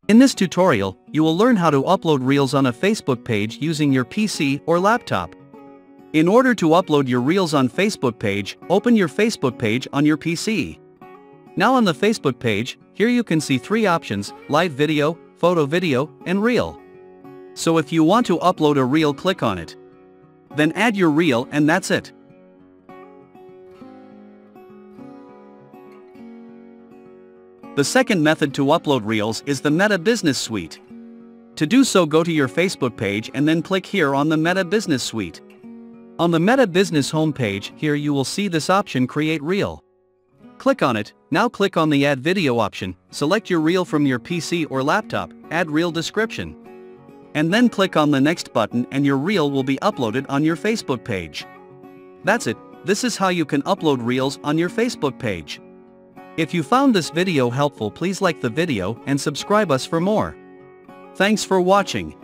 In this tutorial, you will learn how to upload Reels on a Facebook page using your PC or laptop. In order to upload your Reels on Facebook page, open your Facebook page on your PC. Now on the Facebook page, here you can see three options: live video, photo video, and Reel. So if you want to upload a Reel, click on it. Then add your Reel and that's it. The second method to upload Reels is the Meta Business Suite. To do so, go to your Facebook page and then click here on the Meta Business Suite. On the Meta Business homepage, here you will see this option, Create Reel. Click on it. Now click on the Add Video option, select your Reel from your PC or laptop, add Reel description. And then click on the Next button and your Reel will be uploaded on your Facebook page. That's it. This is how you can upload Reels on your Facebook page. If you found this video helpful, please like the video and subscribe us for more. Thanks for watching.